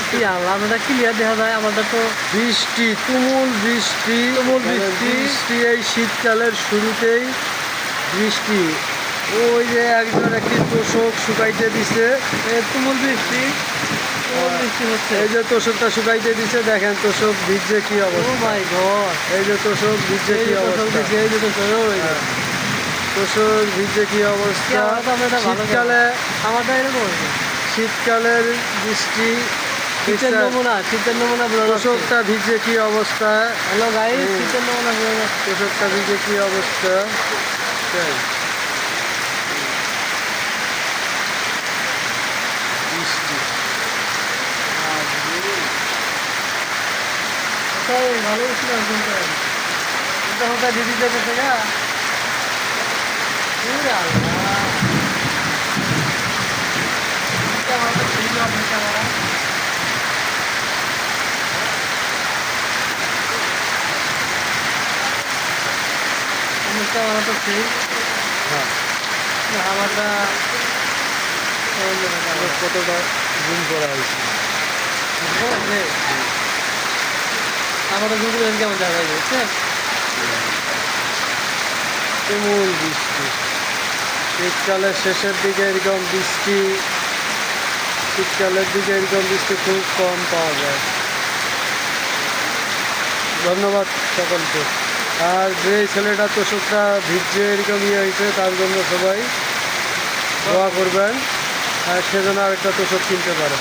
কি আল্লাহ আপনারা ক্লিয়ার দেখা যায় আমাদের তো বৃষ্টি, তুমুল বৃষ্টি, বৃষ্টি এই শীতকালের শুরুতেই বৃষ্টি। ওই যে একজন একটি তোষক শুকাইতে দিছে, তুমুল বৃষ্টি হচ্ছে। এই যে তোষকটা শুকাইতে দিছে, দেখেন তোষক ভিজছে কি ও অবস্থা। মাই গড, এই যে তোষক ভিজছে কি অবস্থা, এই যে তোষক ভিজছে কি অবস্থা। শীতকালে আমাদের এরকম হয়েছে। শীতকালের বৃষ্টি, শীতের নমুনা তোষকটা ভিজে কি অবস্থা। হ্যালো গাইস, শীতের নমুনা তোষকটা ভিজে কি অবস্থা। বৃষ্টি ভালো ছিলাম দিদি যাবে থেকে তো ঠিক হ্যাঁ, আমারটা কতটা জুম করা হয়েছে। আমাদের গুগল কেমন দেখা যায় বুঝছেন। তুমুল বৃষ্টি শীতকালের শেষের দিকে এরকম বৃষ্টি, শীতকালের দিকে এরকম বৃষ্টি খুব কম পাওয়া যায়। ধন্যবাদ সকলকে। আর যে ছেলেটা তোষকটা ভিজে এরকম হয়েছে তার জন্য সবাই দোয়া করবেন, আর সে যেন আরেকটা তোষক কিনতে পারে।